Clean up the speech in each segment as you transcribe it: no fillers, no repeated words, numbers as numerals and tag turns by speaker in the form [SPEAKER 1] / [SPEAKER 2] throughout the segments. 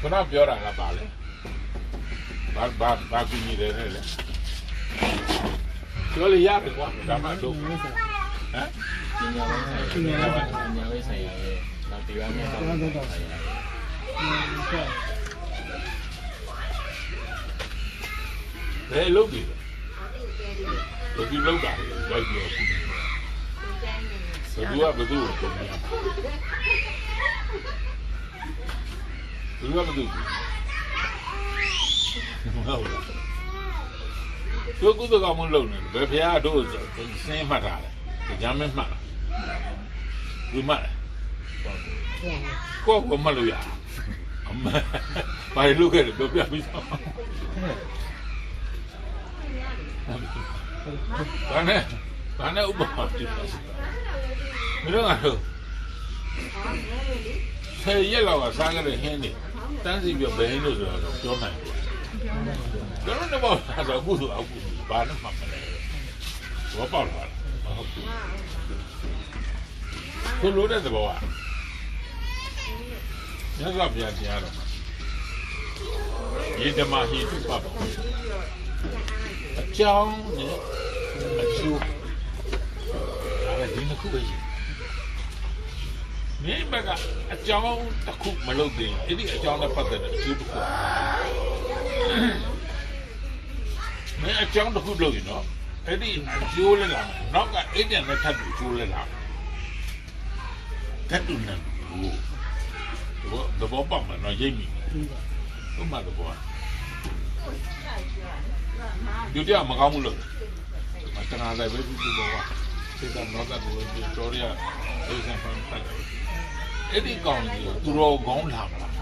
[SPEAKER 1] ခုနပြောတာကပါလေဘာကူညီတယ်လေပြောလို့ရတယ်ကွာဒါမှတော့ဟမ်
[SPEAKER 2] ပညာဝိဆိုင်ရာရဲ့နောက်တရားမျှတမှုဆိုင်ရာ
[SPEAKER 1] ဘယ်လုပ်ပြီလဲဒီလုပ်တာလိုက်ပြောကူဘယ်သူကိုကုန်ရဘယ်သူဟုတ်လားတို့ကုသကောင်မလုပ်နေဘယ်ဖះတို့စင်းမှတ်တာလဲကြမ်းမမှတ်လားဒီမှတ်ကိုကမလို့ရအမဘာလို့ခဲ့လဲပြောပြပြီးတော့ဘာနဲ့ဥပမာပြတယ်မင်းတို့ကတော့ဆယ်ရက်လောက်ကစားကြတဲ့ဟင်းတွေတန်းစီပြဘယ်ဟင်းလို့ဆိုတော့ပြောနိုင်တယ်ကျွန်တော်တော့တော့အခုဆိုအခုဘာနဲ့မှမလဲဘောပေါက်လာဟုတ်ကိုလိုတဲ့သဘောကညကပြန်တရားတော့ရေဓမ္မဟိတုပပအကြောင်းနဲ့အကျိုးအဲ့ဒီနှစ်ခုပဲမင်းဘက်ကအကြောင်းတစ်ခုမလုပ်သေးဘူးအဲ့ဒီအကြောင်းနဲ့ပတ်သက်တဲ့အကျိုးတစ်ခုမင်းအကြောင်းတစ်ခုလုပ်ရင်တော့အဲ့ဒီအကျိုးလည်းလာမယ်နောက်ကအဲ့ဒီနဲ့ထပ်ပြီးအကျိုးလည်းလာမယ်ထပ်တူနေဘူးသဘောပေါက်မှာတော့ရိပ်မိဥမာတော့ဘောဒီတရားမကောင်းဘူးလို့မတနာလည်းပဲပြီးတော့စိတ်ကတော့တော့တော်ရဒီစံဖန်ပတ်အဲ့ဒီကောင်ကြီးသူတော်ကောင်းလာမလားဘ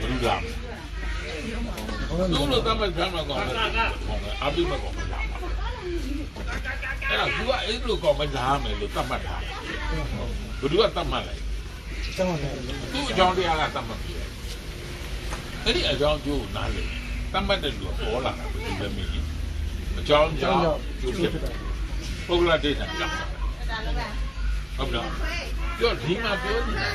[SPEAKER 1] ယ်လိုလာမလဲသူတို့တမန်ကမှကောင်းတယ်အပိမကောင်းလာမှာအဲ့ဒါသူကအဲ့လိုကောင်မလာမယ်လို့တတ်မှတ်တာဘယ်သူကတတ်မှတ်လိုက်သူ့အကြောင်းတရားကတတ်မှတ်ပြီအဲ့ဒီအကြောင်းကျိုးနားလေတတ်မှတ်တဲ့လူကပေါ်လာတာဘယ်လိုလဲမင်းအကြောင်းကြောင့်ကျိုးဖြစ်ပုဂ္ဂလဒိဋ္ဌာကြောင့်ဟုတ်လားပြောဒီမှာပြောနေတာ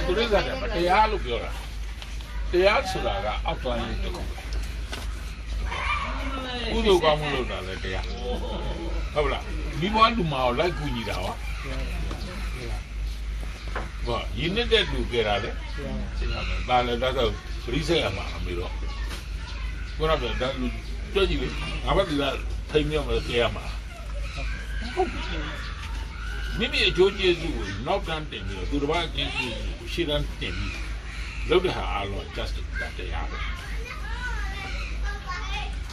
[SPEAKER 1] သူတွေကတရားလို့ပြောတာတရားဆိုတာကအောက်ပိုင်းတစ်ခုကုသိုလ်ကောင်းမှုလုပ်တာလည်းတရားဟုတ်လားဒီဘဝလူမှာလိုက်ကူညီတာဟောဘာရင်းနေတဲ့လူကြတာလေဒါလည်းဒါတော့ပရိစ္ဆေရမှာအမေတော့ဘုရားပြောဒါလူကြွကြည့်လေငါဘက်ကထိမ်းမြောက်မလို့တရားမှာမိမိအကျိုးကျေးဇူးကိုနောက်တန်းတင်ပြီးတော့သူတစ်ပါးအကျိုးကျေးဇူးကိုရှေ့တန်းတင်ပြီးလုပ်တဲ့ဟာအားလုံး justice တရားပဲ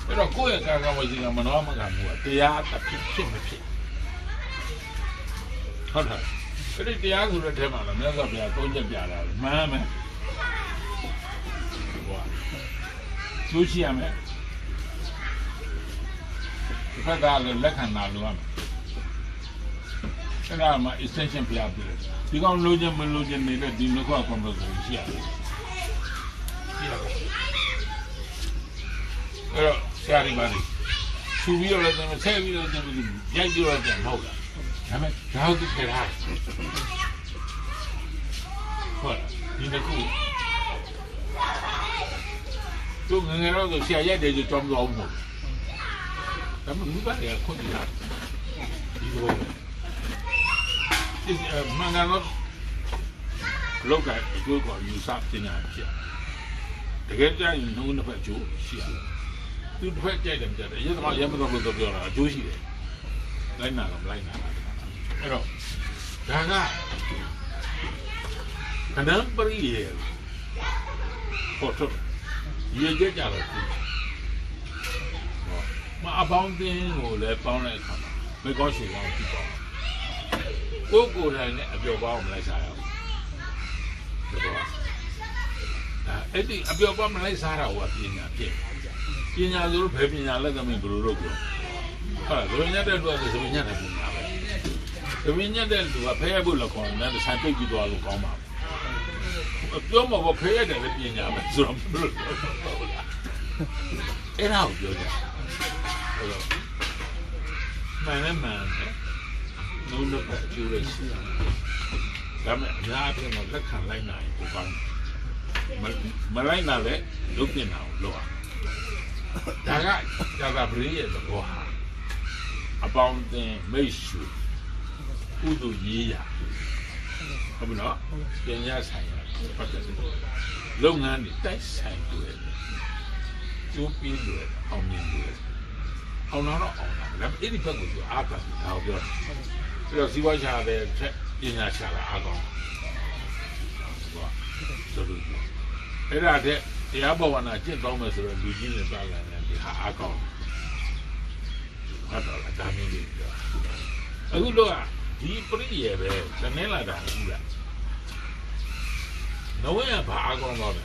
[SPEAKER 1] အဲ့တော့ကိုယ့်ရဲ့ကာကဝစီကမနောမကမှုကတရားတစ်ဖြစ်မဖြစ်ဟုတ်တယ်အဲ့ဒီတရားဆိုတဲ့ထဲမှာလည်းမြတ်စွာဘုရားသုံးချက်ပြတာမှန်မယ်ဟောကျိုးရှိရမယ်ဒီဖက်ကလည်းလက်ခံတာလို့ရမယ်အဲ့ဒါမှ extension ပြပြတယ်ဒီကောင်လိုချင်မလိုချင်နေတဲ့ဒီနှစ်ခုက compulsory ရှိရတယ်အဲ့တော့ဆရာဒီမှာရှူပြီးတော့လည်းဆဲပြီးတော့ရိုက်ပြီးတော့ပြန်မဟုတ်လားဒါပေမဲ့ဒါဟုတ်တယ်လားဟုတ်ဒီနှစ်ခုသူငငယ်တော့ဆရာရိုက်တယ်ဆိုတော့မလို့ဘူးဒါပေမဲ့ဒီဘက်ကခွင့်ပြတာဒီလိုမှန်ကန်တော့လောကအကျိုးကိုယူဆပညာဖြစ်တကယ်ကြရင်နှုတ်နှစ်ဖက်အကျိုးရှိရတယ်သူတစ်ဖက်ကြိုက်တယ်မကြိုက်တယ်ရဲသမားရဲမတော်လို့ပြောတာအကျိုးရှိတယ်လိုက်နာတော့လိုက်နာတာအဲ့တော့ဒါကကနံပရိယေပေါ်တော့ရေကြကြတော့မအပေါင်းတင်းကိုလည်းပေါင်းတဲ့အခါမှာမေကောရှိကောင်းကြည့်ပါကိုယ်တိုင်နဲ့အပြောပေါင်းမလိုက်စားရဘူးအဲ့ဒီအပြောပေါင်းမလိုက်စားတာကပညာဖြစ်ပညာဆိုလို့ဘယ်ပညာလဲသမီးဘယ်လိုလုပ်ပြောဟာဘယ်ညတဲ့လူကဆိုဘယ်ညတဲ့ပညာပဲဘယ်ညတဲ့လူကဖဲရဖို့လောက်ခေါ်တယ်ဆိုင်ပိတ်ပြီးသွားလို့ကောင်းပါဘူးပြောမှာပေါ့ဖဲရတယ်လည်းပညာပဲဆိုတော့ဘယ်လိုဟုတ်လားအဲ့ဒါကိုပြောကြမှန်တယ်မှန်တယ်လုံးလုံးအကျိုးရရှိတယ် ဒါမဲ့အများအပြားတော့လက်ခံလိုက်နိုင်ကိုကောင်းမလိုက်နိုင်လဲလုပ်တင်တာကိုလုပ်အောင်ဒါကကြာသာပရိရဲ့သဘောဟာအပေါင်းအသင်းမိတ်ဆွေဥဒုရေးရဟုတ်ပြီနော်ပညာဆိုင်ရာပတ်သက်တဲ့လုပ်ငန်းတွေတိုက်ဆိုင်တွေ့ကျိုးပြီးတွေ့အောင်မြင်တွေ့အောင်တော့အောင်တာလည်းအဲ့ဒီဘက်ကိုသူအားပါဒါကိုပြောတယ်ဒါတော့ဇီဝရှာတဲ့ချက်ပညာရှာတာအားကောင်းဆိုတော့အဲ့ဒါတဲ့တရားဘဝနာကျင့်သုံးမယ်ဆိုတော့လူကြီးနဲ့သားလာတယ်ဒီဟာအားကောင်းဟုတ်တော့လားဒါမျိုးလေးပြောအခုတော့ဒီပရိယေပဲတနင်္လာတာဘူးလားနဝရဘာအားကောင်းတော့လဲ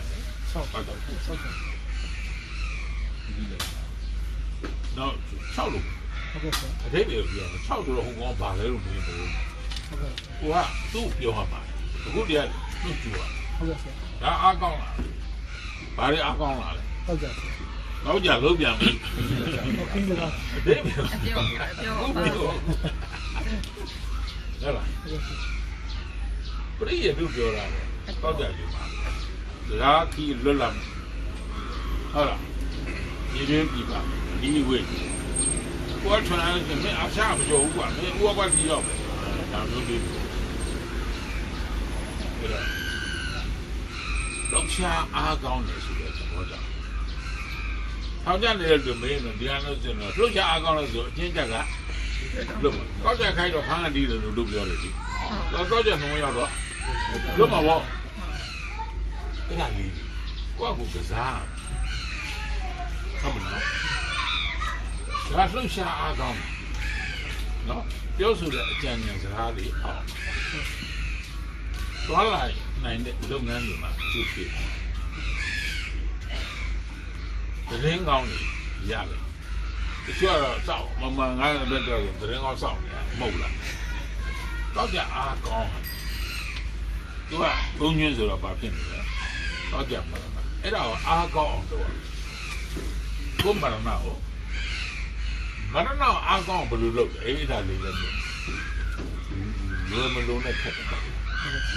[SPEAKER 1] ဆောက်တော့ဆောက်တော့ဆောက်လို့ဟုတ်ကဲ့ဆရာအတိတ်ပြောဆောက်တော့ဟိုကောင်ဘာလဲလို့မင်းပြောဟုတ်ကဲ့ကိုကသူ့ပြောမှာအခုတည်းကသူ့ကြွားဟုတ်ကဲ့ဆရာဒါအားကောင်းလားဘာတွေအားကောင်းလားလဲဟုတ်ကဲ့ဆရာတော့ကြလို့ပြန်ပြီဟုတ်ကဲ့ပါအတိတ်ပြောဟုတ်လားပရိယေတို့ပြောတာတော့ကြယူပါဒါကီလွတ်လပ်ဟုတ်လားဒီရင်းပြီပါဒီဝေးကိုယ်ထွန်းအောင်မင်းအချာမကြောက်ဘူးကွာမင်းဦးဘက်ကြီးရောက်ဒါမျိုးလေးတော့ရှာအားကောင်းတယ်ဆိုတဲ့သဘောကြောင့်ထောင်ကြနေတဲ့လူမင်းတို့ဒီဟာလို့ဆိုတော့လှုပ်ရှားအားကောင်းလို့ဆိုအချင်းချက်ကလို့ကောက်ကြခိုင်းတော့ဖမ်းတီးတယ်လို့ပြောတယ်ဒီတော့ကောက်ကြနှုံးရောက်တော့လို့မှာပေါ့အဲ့ဒါလေးကိုယ့်ကိုကစားဟုတ်မလားဒါလှုပ်ရှားအားကောင်းနော်ပြောဆိုတဲ့အကြံဉာဏ်စကားလေးအောင်သွားလာနိုင်တဲ့လုပ်ငန်းတွေမှာကျုပ်ဖြစ်သတင်းကောင်းတွေရတယ်တချို့ကတော့စောက်မမှန်ငါးတဲ့တော့သတင်းကောင်းစောက်နေမဟုတ်လားတော့ကြအားကောင်းသူကသုံးညွှန်းဆိုတော့ဘာဖြစ်နေလဲတော့ကြမှာအဲ့ဒါကိုအားကောင်းအောင်လုပ်ကိုမရနာကိုမရနာအားကောင်းဘယ်လိုလုပ်လဲအဲ့ဒါလေးလည်းလွယ်မလုံးနဲ့ခက်တ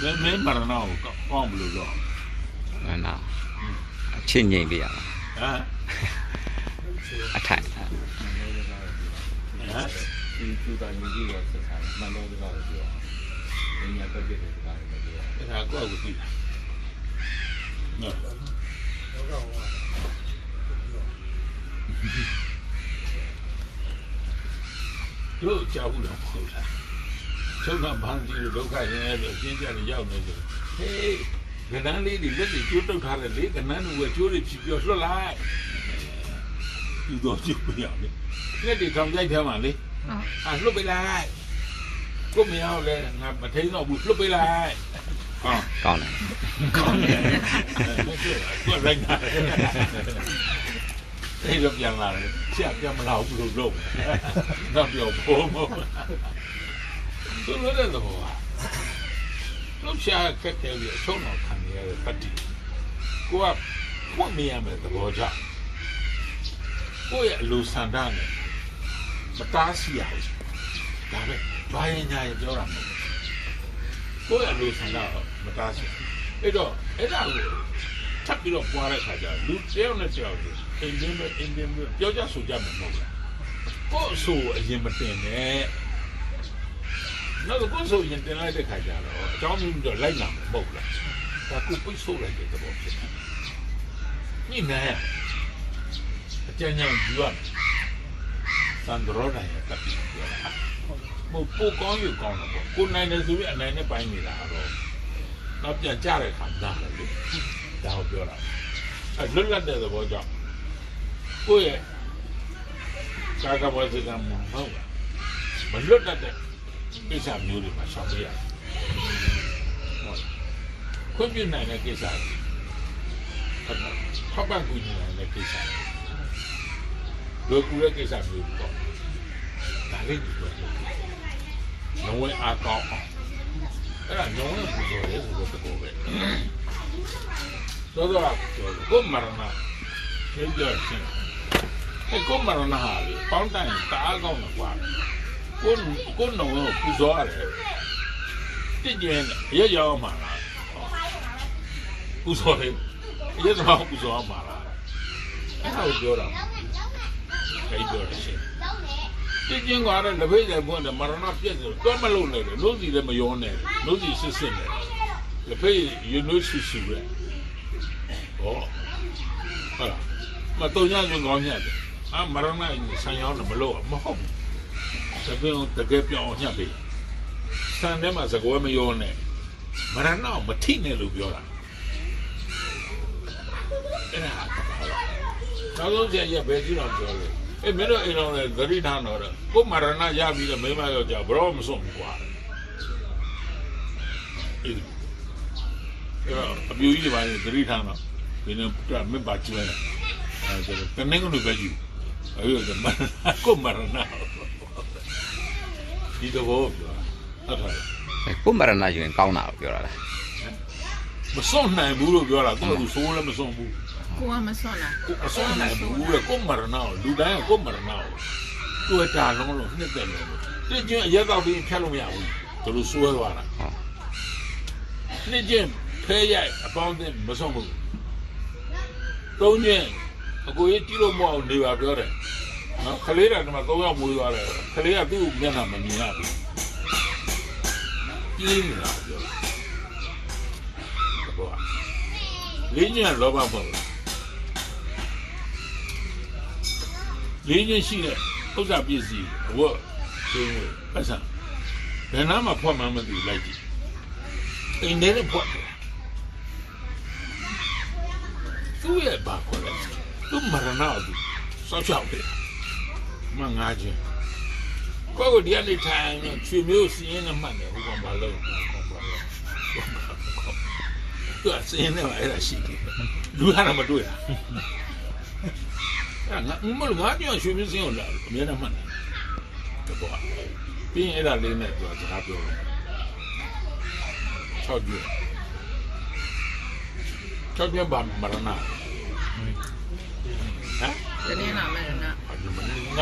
[SPEAKER 1] ယ်မင်းမရနာကိုကောင်းဘယ်လိုလုပ်
[SPEAKER 3] မရနာအချင်းငိမ့်ပြရမှာ
[SPEAKER 1] ဟမ်
[SPEAKER 3] အထိုင်
[SPEAKER 2] ဒီသူတိုင်းကြီးကဆက်ဆိုင်မှန်တော့ကြတော့ပြောအင်းရပတ်ပြတဲ့ကားတွေပြော
[SPEAKER 1] အဲ့ဒါကိုယ့်ကိုသိတာနော်တို့ကြောက်ဘူးလားဟုတ်လားချုပ်ကဘာကြီးဒုက္ခရင်အဲ့လိုအချင်းချင်းရောက်နေတယ်ဟေးကနန်းလေးတွေလက်တွေကျိုးတုတ်ထားတယ်လေကနန်းတွေကျိုးတွေဖြီးပြောလွှတ်လိုက်ဒီတော့ကျိုးပြောလေလက်တွေထောင်ကြိုက်ထဲမှာလေလွှတ်ပေးလိုက်ကိုမရောက်လဲငါမထိန်တော့ဘူးလွှတ်ပေးလိုက်
[SPEAKER 3] ကောင်းတယ်
[SPEAKER 1] ကိုလိုက်တာအဲ့တော့ပြန်လာတယ်ချက်ပြန်မလာဘူးလို့လုပ်တော့ပြောဖို့မဟုတ်သူတို့လည်းတော့လို့ရှာခက်ခဲပြီးအဆုံးတော့ခံရတဲ့ပတ်တီကိုကပွင့်မြင်ရမယ်သဘောကြောင့်ကိုရဲ့အလိုဆန္ဒနဲ့မတားဆီးရဘူးဒါပဲဘာရင်ညာရင်ပြောတာမဟုတ်ကိုရဲ့အလိုဆန္ဒမတားဆီးအဲ့တော့အဲ့ဒါကိုထပ်ပြီးတော့ပွားတဲ့ခါကျလူတယောက်နဲ့တယောက်အင်းင်းပဲပြောကြဆိုကြမှာမဟုတ်လားကိုအဆိုအရင်မတင်နဲ့နောက်ကိုဆိုရင်တင်လိုက်တဲ့ခါကျတော့အကြောင်းမျိုးတော့လိုက်လာမှာမဟုတ်လားဒါကိုပိတ်ဆို့လိုက်တဲ့သဘောဖြစ်တယ်ညနေအကျဉ်းချုပ်ယူရမယ်သံဃာတော်ရဲ့တပ်ပြီးပြောတာမဟုတ်ပိုကောင်းယူကောင်းတော့ကိုနိုင်တယ်ဆိုပြီးအနိုင်နဲ့ပိုင်းနေတာတော့နောက်ပြန်ကြတဲ့ခါသားတယ်လေဒါကိုပြောတာအဲလွတ်လပ်တဲ့သဘောကြောင့်ကိုယ့်ရဲ့ကာကဘောစကံမဟုတ်မလွတ်တတ်တဲ့ကိစ္စမျိုးတွေမှာရှောင်ပြရတယ်ခွင့်ပြုနိုင်တဲ့ကိစ္စတွေထောက်ပံ့ကူညီနိုင်တဲ့ကိစ္စတွေလိုကူတဲ့ကိစ္စမျိုးတွေပေါ့ဒါလေးတွေပြောတယ်။လုံးဝအားကောင်းအောင်အဲ့ဒါလုံးဝပူဇော်ရဲဆိုတဲ့သဘောပဲ။သောတော့ကိုမရဏကျေးဇူးရှင်အဲ့ကိုမရဏဟာလေပေါင်းတိုင်တအားကောင်းတယ်ကွာကိုနှုံကိုပူဇော်ရတယ် တစ်ကျင်းရက်ရောက်မှာလားပူစော်တယ်ရက်တော့ပူစော်မှာလားအဲ့ဒါကိုပြောတာအဲ့ပြောတယ်ရှင်တစ်ကျင်းကတော့လက်ဖေးတယ်ပွင့်တယ်မရဏပြက်တယ်တော့မလုပ်နဲ့လို့လို့စီလည်းမယောနဲ့လို့စီစစ်စစ်နဲ့လက်ဖေးယူနိုးရှိရှိပဲဟောဟာမတော်ညညကောင်းညတယ်မရဏဆန်ရောက်တော့မလို့မဟုတ်ဘူးတကယ်တကယ်ပြောင်းညပြီဆန်ထဲမှာစကွဲမယောနဲ့မရဏမထိနဲ့လို့ပြောတာအဲ့ဒါနောက်ဆုံးကျရက်ပဲကြည့်တော့ပြောတယ်မင်းတို့အိမ်တော်လည်းသတိထားတော့ကိုမရဏရပြီးတော့မိမယောက်ျားဘရောမစွန့်ဘူးကွာအဲ့အပြူကြီးတွေပါလေသတိထားတော့ဘယ်နဲ့မပါကျွဲအဲ့ဒါတနင်္ဂနွေပဲကြည့်အဲ့ဒါကိုမရဏဒီတော့ဘောပြောဟုတ်တယ်
[SPEAKER 3] ကိုမရဏယူရင်ကောင်းတာကိုပြောတာလား
[SPEAKER 1] မစွန့်နိုင်ဘူးလို့ပြောတာကိုယ်ကဆိုးလည်းမစွန့်ဘူး
[SPEAKER 4] ကိုကမစွန့်လား
[SPEAKER 1] အစွန့်နိုင်ဘူးလေကိုမရဏလူတိုင်းကကိုမရဏတွေ့တာလုံးလုံးနှစ်သက်လို့တစ်ကျင်းအရက်တော့ပြီးဖြတ်လို့မရဘူးသူတို့စွဲသွားတာနှစ်ကျင်းဖဲရိုက်အပေါင်းနဲ့မစွန့်ဘူးသုံးကျင်းအကိုကြီးတီးလို့မအောင်နေပါပြောတယ်နော်ခလေးတော်ကမှ3ယောက်မွေးသွားတယ်ခလေးကသူ့မျက်နှာမမြင်ရဘူးကြီးနေတာပြောတော့လင်းညံလောဘပေါ့လင်းညံရှိတဲ့ဥစ္စာပစ္စည်းအဝတ်ဆိုပတ်စံဘယ်နာမှဖွက်မှမသိလိုက်ကြည့်အိမ်ထဲနဲ့ဖွက်တယ်သူ့ရဲ့ဘာခေါ်လဲသူ့မရဏသူစောက်ချောက်တယ်မငါချင်းကိုယ်ကဒီအနေထိုင်ချွေမျိုးစီးရင်နဲ့မှတ်တယ်ဟိုကောင်ဘာလို့သူကစင်းနေမှာအဲ့ဒါရှိတယ်လူဟာမတွေ့တာအဲ့ငါမလို့ငါပြောရွှေမျိုးစင်းကိုလာအမြဲတမ်းမှတ်တယ်တော့ပြီးရင်အဲ့ဒါလေးနဲ့သူကစကားပြောတယ်6ပြပါမရဏဟမ်
[SPEAKER 4] တနင်္လာမရဏ
[SPEAKER 1] ငါ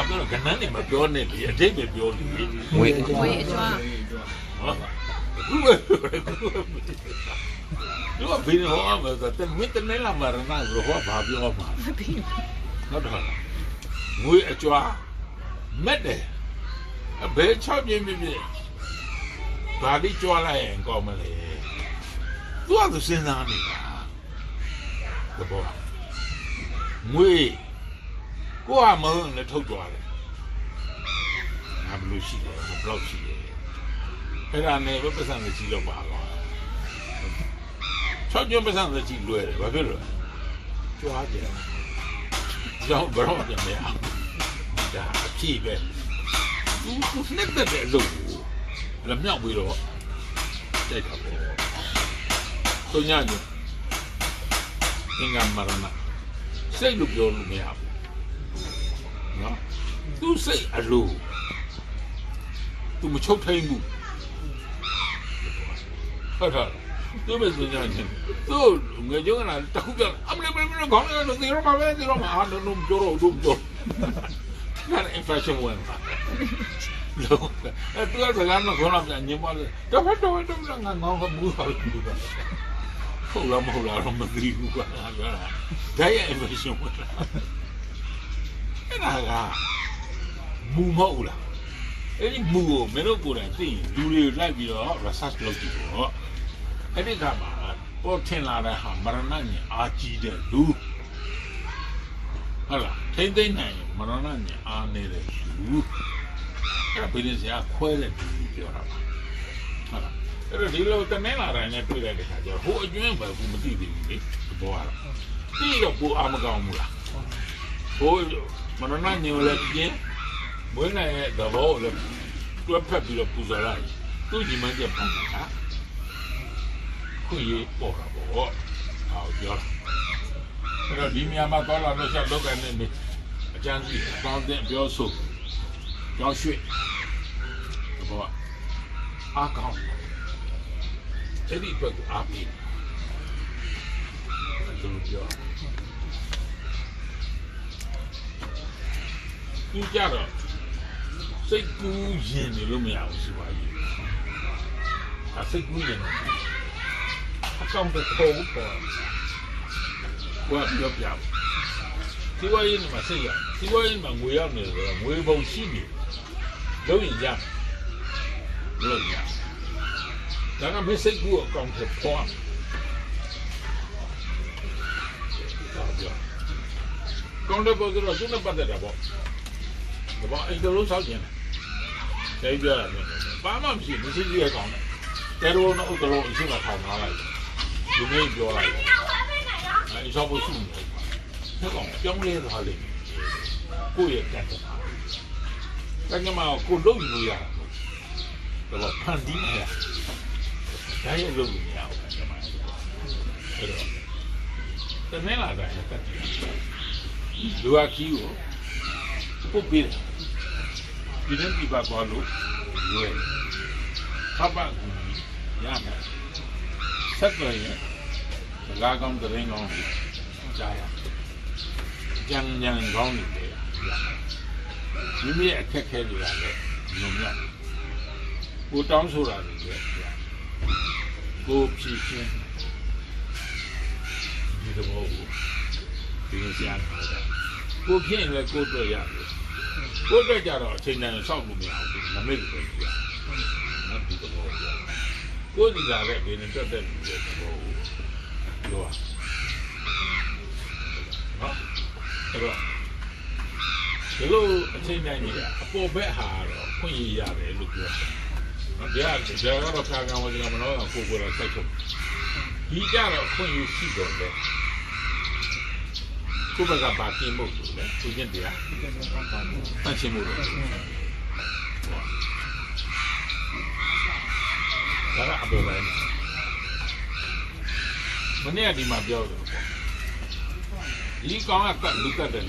[SPEAKER 1] ပြောကနန်းနေမပြောနဲ့ဒီအတိတ်ပဲပြောနေ
[SPEAKER 3] ဝေး
[SPEAKER 4] အကျွမ်း
[SPEAKER 1] ဟုတ်လူကဘယ်လိုအောင်လဲတဲ့မင်းတနေ့လာမရဏလို့ဟောဘာပြောမှာဟုတ်တယ်ငွေအကျွားမက်တယ်ဘယ်6ပြင်းပြင်းဘာဒီကျွားလိုက်ရင်ကောင်းမလဲသူကသူစဉ်းစားနေတာဘောငွေကိုကမဟုတ်လည်းထုတ်သွားတယ်ငါဘလို့ရှိတယ်ဘလောက်ရှိတယ်အဲ့ဒါနဲ့ပဲပတ်စံကြည့်တော့ပါတော့6ကျင်းပတ်စံကြည့်လွယ်တယ်ဘာဖြစ်လို့ကြွားကြတယ်ကြောက်ဘရောပြန်မရဒါအဖြစ်ပဲသူနှစ်သက်တဲ့အလုပ်ကိုလည်းမြောက်ပြီးတော့တိုက်တာပေါ့သူညညအင်္ဂမရဏစိတ်လို့ပြောလို့မရဘူးနော်သူစိတ်အလိုသူမချုပ်ထိုင်ဘူးဟုတ်တယ်သူပဲဆိုညာချင်းသူငယ်ကျုံးကတခုပြအမလေးခေါင်းလေးတော့ဒီရောပါပဲဒီရောမှာအားလုံးပြောတော့ပြောနား infection ဝင်လို့အဲ့သူကစကားမခေါ်တော့ပြန်ညင်ပါလေတော့ငါငေါကဘူးပါလို့ပြောတာဟုတ်လားမဟုတ်လားတော့မသိဘူးကွာဒါရ infection ဝင်တာအဲ့ဒါကမူမဟုတ်လားအဲ့ဒီမူကိုမင်းတို့ကိုယ်တိုင်သိရင်လူတွေလိုက်ပြီးတော့ research လုပ်ကြည့်တော့အဲ့ဒီကမှာပေါ်ထင်လာတဲ့ဟာမရဏညင်အားကြီးတဲ့လူဟုတ်လားထိမ့်သိမ့်နိုင်မရဏညင်အားနေတဲ့လူအဲ့ဒါဘယ်လိုစရာခွဲတဲ့လူပြောတာပါဟုတ်လားအဲ့တော့ဒီလိုတမင်လာတိုင်းနဲ့တွေ့တဲ့ခါကျတော့ဟိုအကျွန်းပဲဘူးမသိသေးဘူးလေဘောကတော့ပြီးတော့ကိုအားမကောင်းဘူးလားဟိုမရဏညင်လည်းပြင်းမွေးနိုင်တဲ့သဘောကိုလည်းတွဲဖက်ပြီးတော့ပူဇော်လိုက်သူ့ညီမကျပန်းတာခွေးပေါ်တာပေါ့ဟောပြောအဲ့တော့ဒီမြန်မာသွားလာလို့ဆက်လုပ်ကနေနေအကျန်းစီပေါင်းတဲ့ပြောဆိုကြောင်းရွှေ့ဘောအားကောင်းအဲ့ဒီအတွက်အားပြီးသူပြောသူကြတော့စိတ်ကူးရင်နေလို့မရဘူးစီပါကြီး စိတ်ကူးနေအကောင့်တစ်ခုပေါ်ဘွားပြောပြစီဝါရေးမှာစိတ်ရစီဝါရေးမှာငွေရောက်နေတယ်ငွေပုံရှိနေလုံးရင်ရလို့ရဒါကမစိတ်ကူအကောင့်တစ်ပေါ်ကောင်းတဲ့ပေါ်ကတော့သူနဲ့ပတ်သက်တာပေါ့ဒါပေမဲ့အဲ့ဒါလို့ဆောက်ကျင်တယ်ကြိုက်ပြရတယ်ဘာမှမရှိမရှိကြီးရကောင်းတယ်တဲတော်နဲ့ဥဒတော်အရှိမထောင်ထားလိုက်ဒီနေ့ပြောလိုက်အဲ့ဆောက်ဖို့ရှိတယ်ဆက်ကောင်ပြောင်းလဲသွားလိမ့်ကိုယ့်ရဲ့တက်တာကညမကိုလုံးယူလို့ရတာတော့ဖန်တီးနေရဒါရဲ့လုံးယူနေရအောင်ညမအဲ့တော့တမင်းလာတယ်တက်တယ်လူအကြီးကိုပုတ်ပြီးဒီနေ့ဒီပါသွားလို့ရွယ်ခပ်ပါရမယ်ဆက်သွယ်ရင်စကားကောင်းတဲ့ရင်ကောင်းကြားရကြံကြံကောင်းနေတယ်မိမိအခက်ခဲတွေကလည်းညုံညံ့ကိုတောင်းဆိုတာတွေလည်းကိုဖြည့်ချင်းဒီတော့ဒီလိုကြားတယ်ကိုဖြစ်ရင်လည်းကိုတွေ့ရတယ်ကိုတွေ့ကြတော့အချိန်တိုင်းစောင့်လို့မရဘူးနမိတ်ပဲပြနော်ဒီတော့ကိုဒီလာတဲ့ဒီနဲ့တက်တဲ့လူတွေတော့ပြောနော်အဲ့တော့ဒီလိုအချိန်တိုင်းကြီးအပေါ်ဘက်ဟာတော့ခွင့်ရရတယ်လို့ပြောတယ်။ဒါကတော့ခါကံဝင်ကြမလို့ကိုကိုတော့စိုက်ထုတ်ဒီကြတော့ခွင့်ရရှိတော့တယ်ကိုဘကပါပြင်းဖို့ဆိုလဲသူချင်းတရားတန့်ရှင်းဖို့တော့ဒါကအပေါ်ပိုင်းမနေ့ကဒီမှာပြောတယ်ပေါ့ဒီကောင်ကလူကတ်တယ်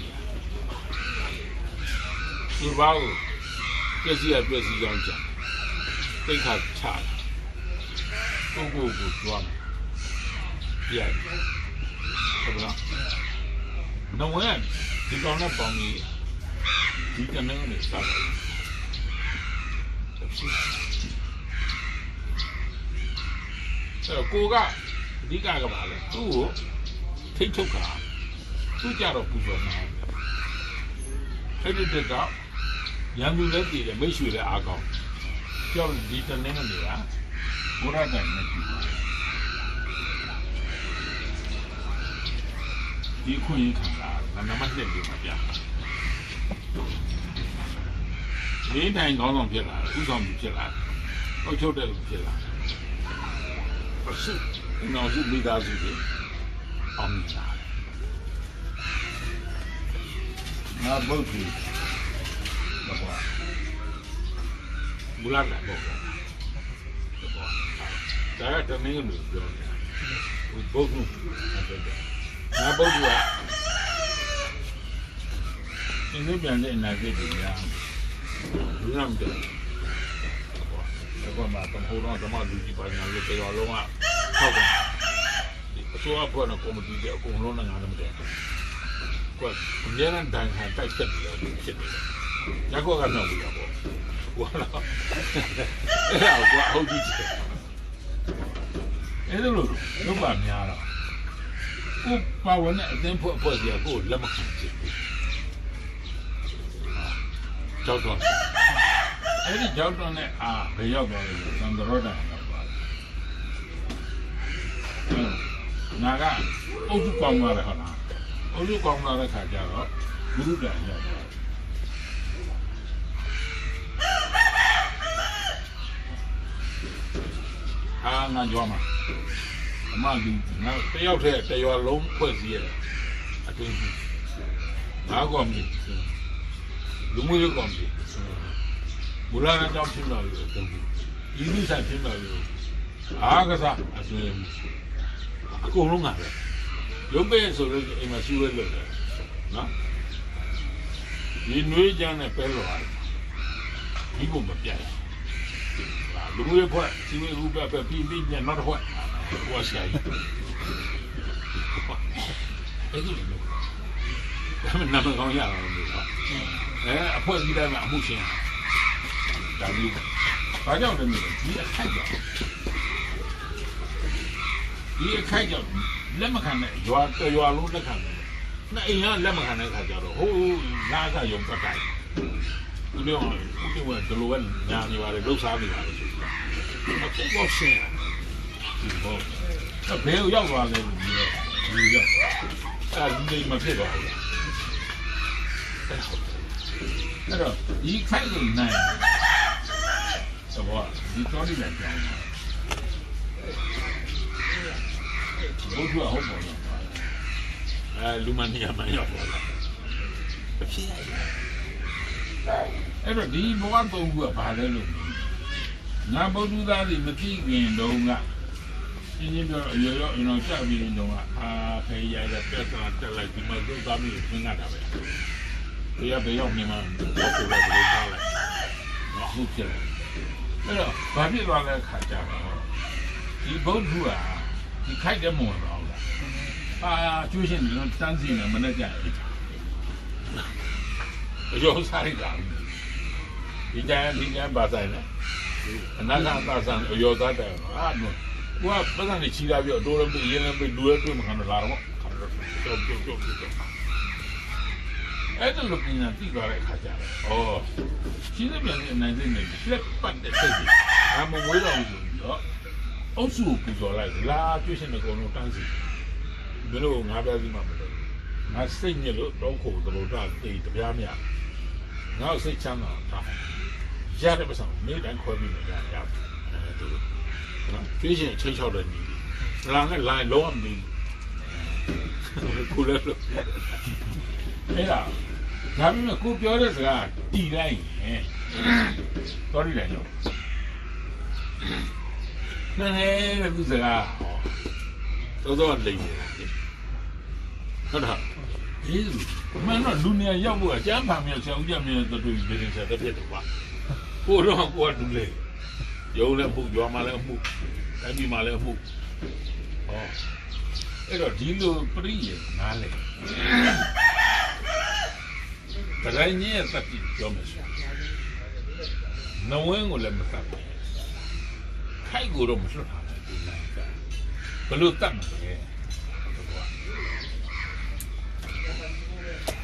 [SPEAKER 1] ဒီဘာကိုပြည့်စည်ကြောင်းကြတိတ်ခါချတာကိုကျွမ်းပြရတယ်ဟုတ်လားno one ဒီကောင်နဲ့ပေါင်းပြီးဒီကနေ့နဲ့စတာအဲ့တော့ကိုကအဓိကကပါလေသူ့ကိုထိတ်ထုတ်တာသူ့ကြတော့ပူဇော်မှာအဲ့ဒီတော့ရန်သူလည်းတည်တယ်မိတ်ဆွေလည်းအားကောင်းကြောက်ဒီတနေ့နဲ့ကဘုရားတိုင်နဲ့ကြည့်ဒီခွင့်ရခံတာနမတ်လက်လေးမှာပြဒီတိုင်းကောင်းဆောင်ဖြစ်လာတယ်ဥဆောင်ဖြစ်လာတယ်အုပ်ချုပ်တဲ့လူဖြစ်လာတယ်အစုနောက်စုမိသားစုတွေအောင်မြင်လာတယ်ငါဘုတ်ကြီးဘာဘူလာလာပေါ့ဒါကတမင်းလို့ပြောတယ်ဘုတ်ဘူးငါဘုတ်ကြီးကဒီလိုပြန်တဲ့အနာဂတ်တွေများလူနာမတယ်တော့မှတော့ဟိုတော့ဓမ္မလူကြီးပါညာလို့ပြောလုံးကဟုတ်တယ်အစိုးရဖွဲ့တော့ကော်မတီကအကုန်လုံးနဲ့ငါလည်းမတည့်ကွာအများနဲ့ဒိုင်ဟန်တိုက်ချက်တယ်လို့ဖြစ်တယ်ညကောကတော့ဘူးရပေါ့ကွာလားအဲ့ဒါကွာဟုတ်ကြည့်တယ်အဲ့လိုလုပ်ပါများတော့ကိုပါဝင်တဲ့အတင်းဖွဲ့စီကိုလက်မခံချင်ဘူးကြောက်တော့အဲ့ဒီကြောက်တော့နဲ့ဘယ်ရောက်သွားလဲဆိုသံဃာတော်တိုင်ရောက်သွားတယ်နာကအုပ်စုကောင်းလာတယ်ဟုတ်လားအုပ်စုကောင်းလာတဲ့ခါကျတော့ဘုရုတိုင်ရောက်သွားငါကြွားမှာအမလူငါတယောက်တည်းတရွာလုံးဖွဲ့စည်းရတယ်အတွင်းငါကောမီလူမျိုးရေးကောမီဘူလာနာတောင်းဖြစ်လာလို့တုံးဒီလူဆိုင်ဖြစ်လာလို့အားကစားအတွင်းအကုန်လုံးကပဲရုပ်ပဲဆိုလို့အိမ်မှာစီးဝဲလို့တယ်နော်ဒီနွေးကြမ်းနဲ့ပဲလို့ဟာဒီကိုမပြတ်လူမျိုးရေးဖွဲ့စီးဝဲဥပပဲပြီးပြန်နောက်တစ်ဖွဲ့ဝါဆိုင်အဲ့ဒီလိုဒါမှနာမကောင်းရအောင်လို့အဖွဲကြီးတိုင်းမှာအမှုရှင်းဒါမျိုး ဘာကြောင့်လဲဒီအခိုက်ကြောင့်လက်မခံတဲ့ရွာလုံးလက်ခံတယ်那一样那么看那个叫做哦，哪个用不改？有的问这路问伢你话的路啥地方的？我真高兴啊！哦，那没有要过来你要，你没骗到我。那个一开始呢，什么？你找你来讲嘛？我说好不好？လူမနီယာမရောက်ပါလားအဖြစ်အဲ့တော့ဒီဘဝသုံးခုကဘာလဲလို့ငါဗုဒ္ဓသားတွေမသိခင်တုန်းကရှင်းပြောရောကျွန်တော်ချက်ပြီးတုန်းကဖေးရတဲ့ပြဿနာတက်လိုက်ဒီမှာသုသားမျိုးကိုပြင်ရတာပဲတရားပဲရောက်နေမှာတော့ကိုယ်လည်းပြောထားလိုက်ဟုတ်ဖြစ်တယ်အဲ့တော့ဘာဖြစ်သွားလဲခါကြတော့ဒီဗုဒ္ဓကဒီခိုက်တဲ့မဝင်တော့ကျွေးရှင်တော့တန်းစီနေမနဲ့ကြအိတ်ရောစားရတာဒီကြမ်းပါဆိုင်နဲ့အနာဂတ်သာဆန်ရောသားတယ်နော်ဘုရားပတ်စံနေချီလာပြီးတော့လည်းရင်းလည်းလူလည်းတွေ့မှခံလာတော့ကြောက်အဲ့ဒါလို့ပြင်တာတိသွားတဲ့အခါကျတော့ရှင်းတဲ့ပြန်တဲ့နိုင်တဲ့နဲ့လက်ပတ်တဲ့စိတ်ကြီးအမဝေးတော့ဘူးဆိုတော့အုပ်စုကိုပူဇော်လိုက်လာကျွေးရှင်တဲ့ကောင်တို့တန်းစီဘယ်လိုငါးပြားစီမှမလုပ်ငါစိတ်ညစ်လို့တော့ခုသလိုတာတေးတပြားမြငါစိတ်ချမ်းသာတာရတဲ့ပစံနေတိုင်းခွဲပြီးနေတာရတူနော်ကျွေးရှင်ချိန်ချောက်တဲ့ညီလာနဲ့လာလုံးဝမနေကိုလည်းလို့အဲ့ဒါဒါပေမဲ့ကိုပြောတဲ့စကားတီလိုက်ရင်တော်ရီလိုက်ရောနည်းနည်းတဲ့သူစကားတော့လိမ့်နေတာဟုတ်လားဒီမှန်တော့လူနေရောက်ဖို့အကျမ်းဖန်မြေဆရာဦးကြမြင့်တို့ပြည်နေစားတဲ့ဖြစ်တော့ပါကိုတော့ကိုကလူလေရုံးလည်းမှုရွာမှလည်းမှုတိုင်းပြည်မှလည်းမှုဟောအဲ့တော့ဒီလိုပြည့်ရနားလေတရိုင်းရဲ့တက်ပြီးပြောမယ်ဆိုနဝင်းကိုလည်းမတတ်ဘူးခိုက်ကိုတော့မလွတ်ထားဘူးဒီနိုင်ကဘလို့တတ်မှာလဲ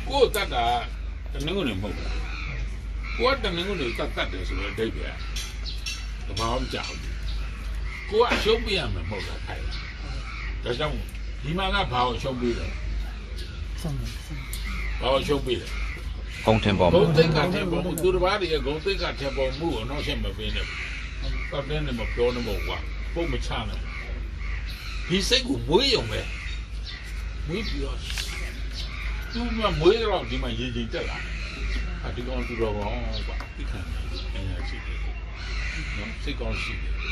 [SPEAKER 1] ကိုတတ်တာတမင်းကိုလည်းမဟုတ်ဘူးကိုတမင်းကိုလည်းတတ်တယ်ဆိုတော့ဒိတ်ပြတဘာမှကြောက်ကိုကရှုံးပြရမှာမဟုတ်တော့ခိုက်ဒါကြောင့်ဒီမှာကဘာကိုရှုံးပေးတယ်ဘာကိုရှုံးပေးတယ်
[SPEAKER 3] ဂုံတင်ပေါ်မှာ
[SPEAKER 1] ဂုံသိက္ခာထက်ပေါ်မှုသူတစ်ပါးတည်းရဲ့ဂုံသိက္ခာထက်ပေါ်မှုကိုတော့ဆက်မပေးနဲ့တော့တင်းနေမပြောနေမို့ကွာပုံမချနဲ့ဒီစိတ်ကိုမွေးရုံပဲမွေးပြီးတော့သူကမွေးတော့ဒီမှာရေချိန်တက်လာဒီကောင်သူတော်ကောကွာဒီခံနေရရှိတယ်နော်စိတ်ကောင်းရှိတယ်ဒါ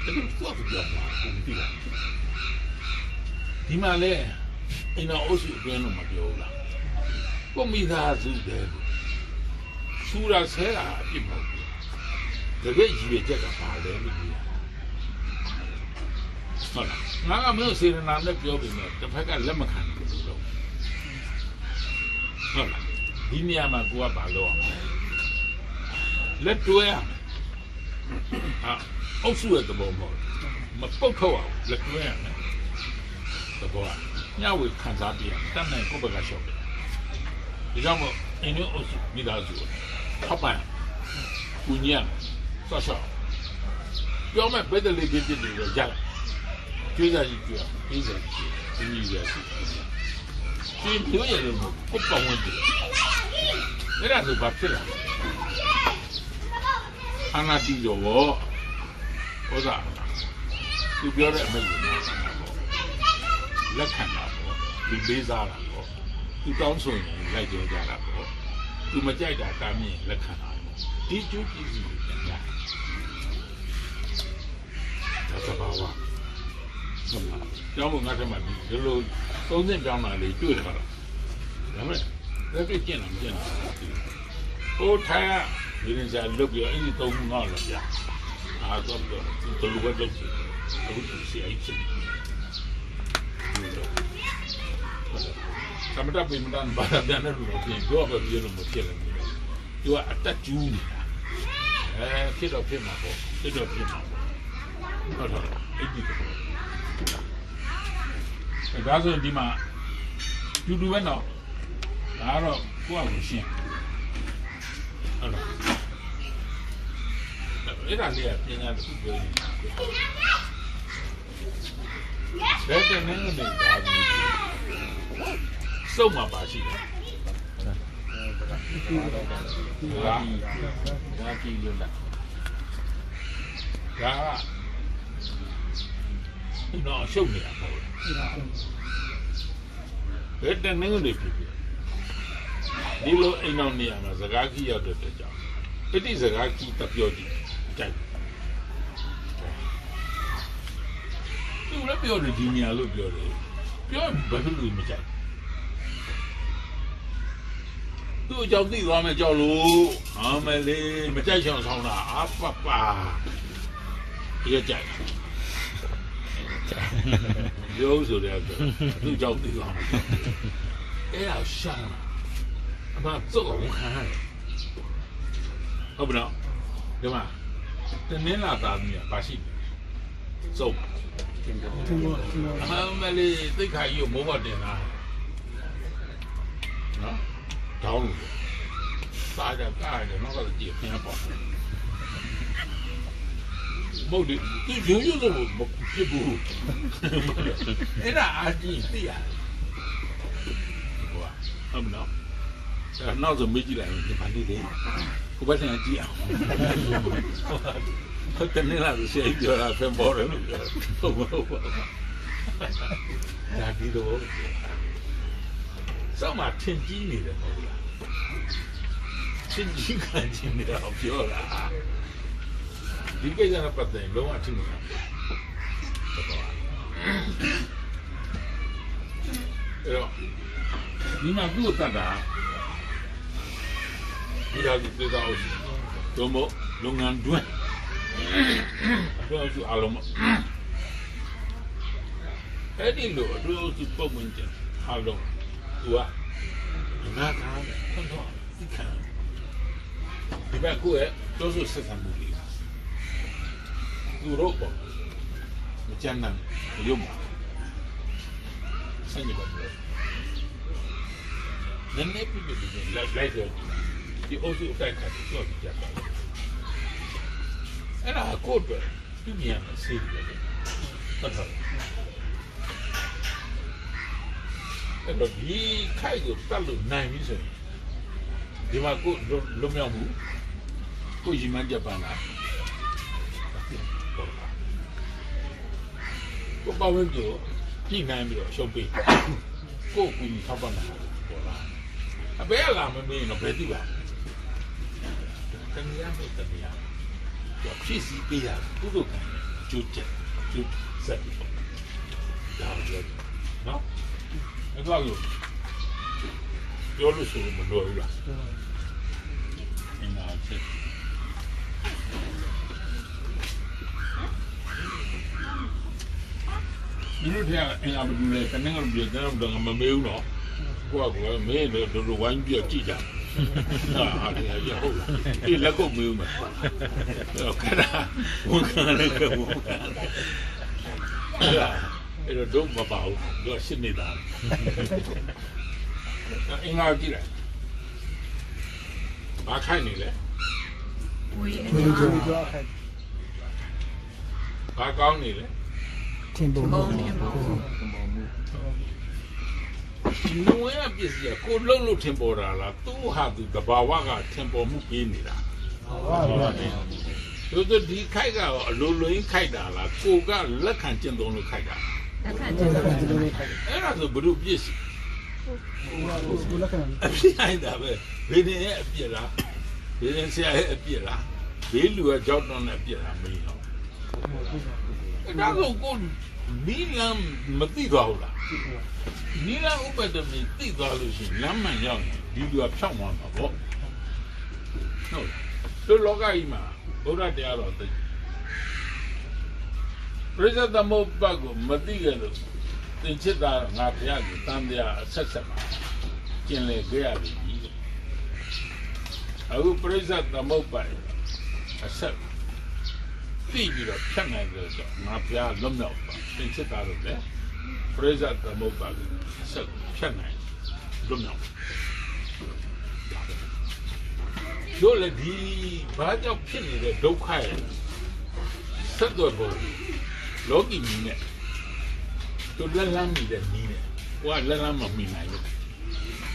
[SPEAKER 1] ကသူ့အပြောမှာပုံပြီးလာဒီမှာလဲအင်းတော်အုပ်စုအတွင်းတော့မပြောဘူးလားကိုမိသားစုတယ်စူရာဆဲတာအပြစ်မဟုတ်ဘူးတကယ်ကြီးရချက်ကပါလဲလို့ပြောဟုတ်လားငါကမင်းစေရနာနဲ့ပြောပြီးတော့တစ်ဖက်ကလက်မခံဘူးလို့ဟုတ်လားဒီနေရာမှာကိုကပါလို့လက်တွဲအုပ်စုရဲ့သဘောမဟုတ်မပုတ်ထုတ်အောင်လက်တွဲရမယ်သဘောကညဝေခံစားပြရတတ်နိုင်ကိုယ့်ဘက်ကရှော့တယ်ဒီကြောင့်မို့အင်းတို့အုပ်စုမိသားစုထောက်ပံ့ကူညီရဆော့ဆော့ပြောမဲ့ဘယ်တလေပြည့်ပြည့်တွေရလိုက်ကျွေးစားကြည့်ကြပြီးစားကြည့်ဒီနည်းရရှိဒီမျိုးရလို့ကိုပေါ့ဝင်တယ်အဲ့ဒါဆိုဘာဖြစ်လာအနာတီရောဟောစားသူပြောတဲ့အမေကိုလက်ခံတာပေါ့ဒီပေးစားတာပေါ့သူတောင်းဆိုရင်လိုက်ကြကြတာပေါ့သူမကြိုက်တာတားမြင်လက်ခံတာပေါ့ဒီကျိုးပြည်စီကိုပြန်ကြဒါသဘာဝဟုတ်လားကျောင်းကငါ့ထက်မှဒီလိုသုံးသင့်ပြောင်းလာလေတွေ့တယ်ပါလားဒါမဲ့လက်တွေ့ကျင့်တာမကျင့်တာဟိုထိုင်ကဒီနေ့ကျလုတ်ပြီးအဲ့ဒီသုံးခုငေါ့လို့ပြအားတော့ဘယ်လိုပဲလုပ်အခုစီအိုက်ချင်သမတပိမတန်ဘာပြန်နေလို့ပြင်ပြောပဲပြောလို့မဖြစ်လည်းသူကအတက်ကျူးနေတာ ဖြစ်တော့ဖြစ်မှာပေါ့ဖြစ်တော့ဖြစ်မှာဟုတ်တော့အဲ့ဒီဒါဆိုဒီမှာတူတူပဲတော့ဒါတော့ကိုယ့်အကိုရှင်းဟုတ်လားအဲ့ဒါလေးကပညာတစ်ခုပြောရင်ဘယ်တဲ့နည်းနဲ့ဒါစုံမှာပါရှိတယ်ဒါကြည့်လို့လားဒါတော့ရှုပ်နေတာပေါ့ဘယ်တဲ့နည်းနဲ့ဖြစ်ဖြစ်ဒီလိုအိမ်အောင်နေရမှာစကားကြီးရောက်တဲ့ကြောင့်ပဋိစကားကြီးတပြောကြည့်ကြိုက်သူလည်းပြောတယ်ဒီနေရာလို့ပြောတယ်ပြောဘယ်လိုမကြိုက်သူ့အကြောင်းသိသွားမယ်ကြောက်လို့အမလေးမကြိုက်ချောင်ဆောင်တာအပပဒီကြိုက်ပြောဆိုတယ်သူ့အကြောင်းသိသွားမယ်အဲ့ဒါရှောင်းအမစုပ်အောင်ခံရတယ်ဟုတ်ပြီနော်ဒီမှာတနင်္လာသားသမီးကပါရှိတယ်စုပ်အမလေးသိခါကြီးကိုမိုးမတင်တာနော်တောင်းလို့စားကြကားကြတော့ကတော့ကြည့်ပြန်ပေါ့မဟုတ်တယ်သူရိုးရိုးလို့မဖြစ်ဘူးအဲ့ဒါအကြည့်သိရတယ်ဟုတ်ပြီနော်နောက်ဆိုမေးကြည့်လိုက်ဒီဘာလို့လဲကိုပဲဆန်ကြည့်အောင်ဟုတ်တယ်လားဆရာပြောတာဖန်ပေါ်တယ်လို့ပြောဟုတ်ပါဘူးဒါဒီတော့စောင့်မှထင်ကြီးနေတယ်ဟုတ်လားထင်ကြီးခံချင်းနေတော့ပြောတာဒီကိစ္စနဲ့ပတ်သက်ရင်လုံးဝထင်နေတာအဲ့တော့ဒီမှာသူ့ကိုတတ်တာဒီလိုဒီတော့တော့မလုံငန်းတွန်းတော့သူအလုံးအဲ့ဒီလိုအတူတူပုံမှန်ကြအလုံးသူကငါသားခွန်တော့ဒီခံဒီဘက်ကိုတော့ဆိုဆက်ဆံမှုလေးသူတော့ပေါ့မချမ်းမ်းရုံးဆင်းနေပါတော့နည်းနည်းပြပြလိုက်တော့ဒီအုပ်စုအတိုက်ခတ်တော့ကြတာအဲ့ဒါကိုတော့သူမြန်မဆေးဘူးလေဟုတ်တယ်အဲ့တော့ဒီခိုက်ကိုတတ်လို့နိုင်ပြီဆိုရင်ဒီမှာကိုလုံးမြောက်မှုကိုရီမန်ကြပန်လာကိုပေါ့ဝင်ကြကြည့်နိုင်ပြီးတော့ရှုပ်ပေးကိုကူညီထောက်ပံ့တာပေါ်လာအဘယ်လာမမေးတော့ဘယ်သိပါတမယာမေးတမယာတော့ဖြစ်စီပေးရသူတို့ကကျူးချက်ကျူးဆက်ပြီးတော့ဒါကြောနော်အဲ့တော့ပြောလို့ဆိုမလို့ဘူးလားအင်းအားချက်ဒီလိုထက်အင်အားမတူလေတနင်္ဂနွေပြည်တော့မမေးဘူးနော်ကိုကမေးလို့တို့ဝိုင်းပြကြည့်ကြဟာအားရရဟုတ်လားဒီလက်ကုပ်မေးဦးမယ်တော့ခဏဝန်ခံလည်းကဝန်ခံအဲ့တော့တော့မပါဘူးတော့ရှင်းနေတာအင်္ဂါကြည့်လိုက်ဘာခိုင်းနေလဲဝေးအင်းကြောခိုင်းဘာကောင်းနေလဲထင်ပုံမှုလူဝဲပစ္စည်းကိုလှုပ်လို့ထင်ပေါ်တာလားသူ့ဟာသူတဘာဝကထင်ပေါ်မှုပေးနေတာဟုတ်ပါတယ်တို့ဒီခိုက်ကအလိုလိုရင်းခိုက်တာလားကိုကလက်ခံကျင့်သုံးလို့ခိုက်တာလက်ခံကျင့်သုံးလို့ခိုက်အဲ့ဒါဆိုဘုရုပစ္စည်းကိုလက်ခံအပြစ်အိုက်တာပဲဘယ်တင်ရဲ့အပြစ်လားဘယ်တင်ဆရာရဲ့အပြစ်လားဘေးလူကကြောက်တော့တဲ့အပြစ်လားမင်းတော့အဲ့ဒါဆိုကိုနီလမ်းမသိသွားဘူးလားနီလမ်းဥပဒေမီသိသွားလို့ရှိရင်လမ်းမှန်ရောက်ရင်ဒီလူကဖြောင်းသွားမှာပေါ့ဟုတ်တို့လောကကြီးမှာဘုရားတရားတော်သိပရိသတ်သမုပ္ပါကိုမသိကြလို့သင်္ချစ်တာငါဘုရားကိုတန်တရားအဆက်ဆက်မှာကျင်လေခဲ့ရပြီအခုပရိသတ်သမုပ္ပါ အဆက်သိပြီးတော့ဖြတ်နိုင်တယ်ဆိုငါဘုရားလွတ်မြောက်ပါသင်ချစ်တာလို့လေပရိသတ်သမုပ္ပါဒ်အဆက်ဖြတ်နိုင်လွတ်မြောက်တို့လည်းဒီဘာကြောင့်ဖြစ်နေတဲ့ဒုက္ခရဲ့ဆက်သွယ်ပုံလောကီမီနဲ့တို့လက်လန်းမိတဲ့နီးနဲ့ဟိုကလက်လန်းမမိနိုင်ဘူး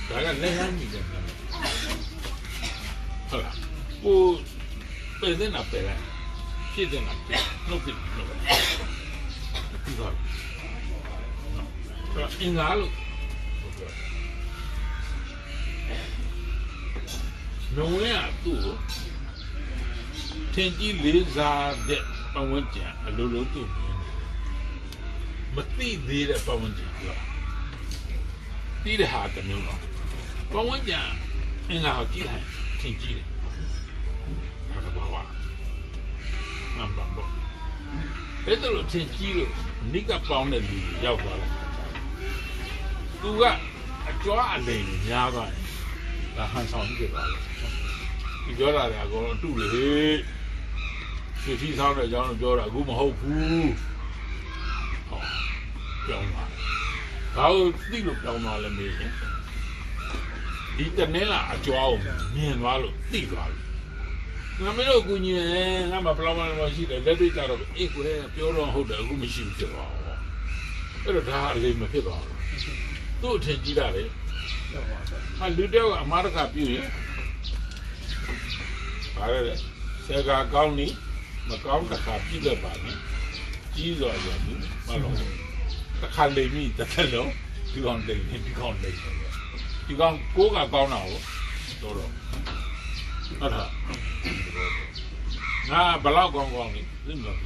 [SPEAKER 1] ဒါကလက်လန်းမိတဲ့နီးဟုတ်လားဟိုပြည်တဲ့နာပဲလားဖြစ်တဲ့နာပဲနှုတ်ဖြစ်နှုတ်ဒီကအင်္ဂါလို့နှုံရသူ့ထင်ကြီးလေးစားတဲ့ပတ်ဝန်းကျင်အလိုလိုသူ့မသိသေးတဲ့ပတ်ဝန်းကျင်ပြောသိတဲ့ဟာတမျိုးတော့ပတ်ဝန်းကျင်အင်္ဂါကိုကြည့်လိုက်ထင်ကြီးတယ်ဟာဘာဝနံပါတ်ဘောအဲ့ဒါလို့ထင်ကြီးလို့နိကပေါင်းတဲ့လူရောက်သွားတယ်သူကအကြွားအလိမ်များသွားတယ်ဒါဟန်ဆောင်ကြည့်ပါလေဒီပြောတာလည်းအကုန်လုံးတူလေဟေးသူစီးဆောင်တဲ့အကြောင်းကိုပြောတာအခုမဟုတ်ဘူးဟောပြောင်းသွားဘာလို့သိလို့ပြောင်းသွားလဲမေးရင်ဒီတနေ့လာအကြွားကိုမြင်သွားလို့သိသွားပြီငါမင်းတို့ကူညီရင်ငါမပလောက်မှမရှိတယ်လက်တွေ့ကြတော့အေးကိုလည်းပြောတော့ဟုတ်တယ်အခုမရှိဘူးဖြစ်သွားတော့အဲ့တော့ဒါအလေးမဖြစ်သွားဘူးသူ့အထင်ကြီးတာလေဟာလူတယောက်ကအမားတကပြည့်ရင်ဘာလဲဆယ်ကကောင်းနေမကောင်းတစ်ခါပြည့်လက်ပါနဲ့ကြီးစွာရပြီမလို့တစ်ခါလိမ့်မိတစ်ခါလုံးဒီကောင်လိမ့်နေဒီကောင်လိမ့်နေဒီကောင်ကိုးကကောင်းတာကိုတော့ဟုတ်လားငါဘလောက်ကောင်းကောင်းနေသိမလား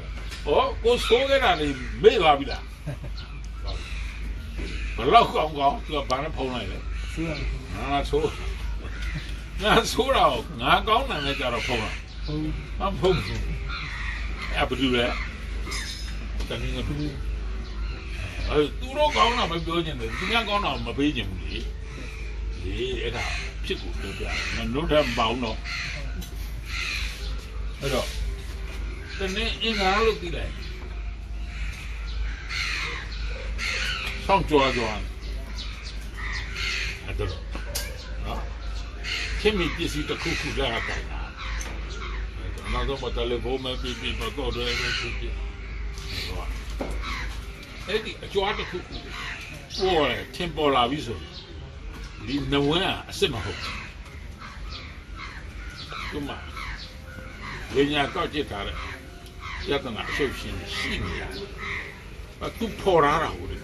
[SPEAKER 1] ဟောကိုဆိုးခဲ့တာလေမေ့သွားပြီလားဘလောက်ကောင်းကောင်းသူကဘာနဲ့ဖုံးလိုက်လဲငါဆိုးတော့ငါကောင်းတယ်လည်းကြတော့ဖုံးတာမဖုံးဘူးအဲ့ဘာလို့လဲတနည်းကဘူးအဲ့သူတို့ကောင်းတာမပြောချင်တယ်သူများကောင်းတာမပေးချင်ဘူးလေအဲ့ဒါဖြစ်ကိုပြောပြတယ်နို့ထမပေါင်းတော့အဲ့တော့တနေ့အင်္ဂါလို့သိလိုက်ဆောင်ကြွားအဲ့တော့နော်ခင်မီပစ္စည်းတစ်ခုခုလာတာနောက်တော့မတလည်းဘုံမဲ့ပြီးမတော့တယ်ပဲဖြစ်ဖြစ်အဲ့ဒီအကြွားတစ်ခုခုပေါ်တယ်ထင်ပေါ်လာပြီဆိုဒီနဝန်းအစ်စ်မဟုတ်ဘူးမဝိညာဉ်ကောက်ကြည့်တာလေယတနာအရှုပ်ရှင်ရှိနေရတယ်အတူပေါ်လာတာဟုတ်တယ်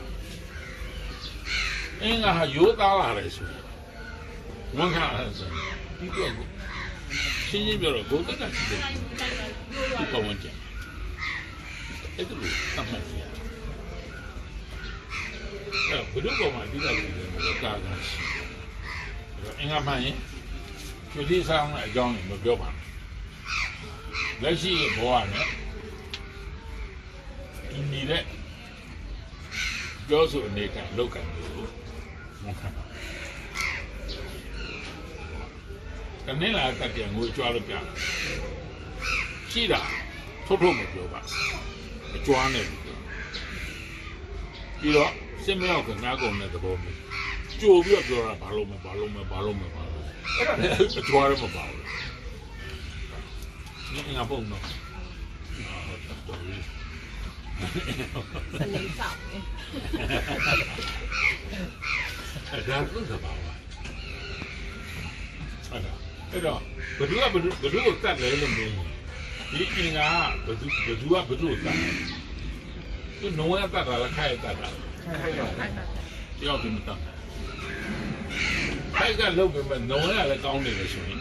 [SPEAKER 1] အင်းကရိုးသားလာတယ်ဆိုဝန်ခံတယ်ဆိုဒီတော့ရှင်းရှင်းပြောတော့ဘုဒ္ဓကရှိတယ်ဒီပဝန်ကျန်အဲ့ဒါလို့သတ်မှတ်ရအဲ့ဘုဒ္ဓကောင်မှဒီကလူတွေကာကရှိအင်္ဂါမှန်ရင်သူဒီဆောင်တဲ့အကြောင်းကိုမပြောပါဘူးလက်ရှိဘဝနဲ့ဒီနေတဲ့ပြောဆိုအနေကလောက်ကံလို့ဝန်ခံပါတနေ့လာတက်ပြန်ငွေကြွားလို့ပြရှိတာထုတ်မပြောပါအကြွားနဲ့ပြီးတော့စင်မြောက်ကနားကုန်တဲ့သဘောမျိုးကြိုပြီးတော့ပြောတာဘာလို့မအဲ့ဒါလည်းအကြွားလည်းမပါဘူးငါပုံတော့တော်ပြီ
[SPEAKER 4] စနေဆောင်နေ
[SPEAKER 1] အဲ့ဒါကတော့ဘာလဲအဲ့တော့ဘယ်သူကိုတတ်လဲလို့မင်းဒီအင်္ဂါဘယ်သူကဘယ်သူကိုတတ်လဲသူနှုံးရတတ်တာလားခိုက်တတ်တာတယောက်ဒီမတတ်ခိုက်ကလုပ်ပေမဲ့နှုံးရလည်းကောင်းတယ်လို့ဆိုရင်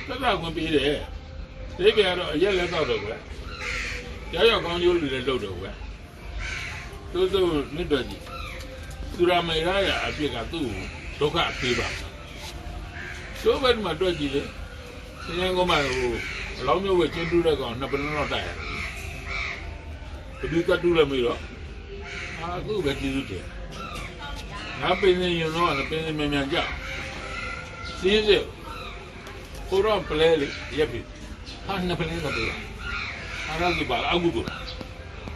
[SPEAKER 1] တတ်တာကိုပြီးတယ်ဒီပြတော့အရက်လည်းတော့တော့ကွယ်ရောက်ကောင်းကျိုးလူလည်းလုပ်တော့ကွယ်သူနစ်တော်ကြီးသူရမေရရအပြစ်ကသူ့ဒုက္ခပေးပါဆိုဘယ်မှာတွေ့ကြည့်လေသင်္ကန်းကမှဟိုအလောင်းမျိုးဝဲကျင်းတူးတဲ့ကောင်နှစ်ပလုံးတော့တိုက်ရတယ်ဘယ်သူကတူးလဲမေးတော့အခုပဲကျေးဇူးတင်ငါပင်နေရင်တော့ပင်နေမြန်မြန်ကြစင်းစစ် ကိုတော့ပလဲလေရက်ပြီဟာနှစ်ပလဲတော့ပေးအားရကြီးပါလားအခုတော့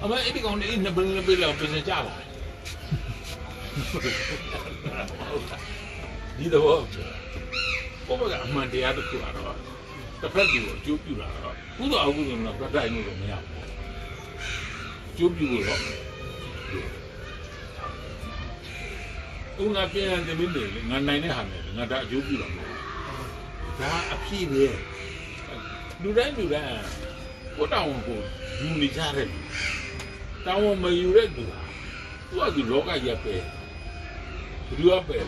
[SPEAKER 1] အမေအဲ့ဒီကောင်လေးနှစ်ပလဲပေးလောက်ပြင်ကြပါဒီတော့ဘောကအမှန်တရားတစ်ခုကတော့တစ်ဖက်ကြီးကိုအကျိုးပြုတာတော့ကုသိုလ်အကုသိုလ်တော့ပြတ်တိုင်းလို့မရဘူးအကျိုးပြုလို့တော့ဦးနာပြန်တယ်မင်းတွေငါနိုင်တဲ့ဟာနဲ့ငါဒါအကျိုးပြုတော့ဒါအဖြစ်ပဲလူတိုင်းကိုတောင်းကိုယူနေကြတယ်တောင်းမယူတဲ့သူကသူလောကရက်ပဲဘယ်သူကပဲ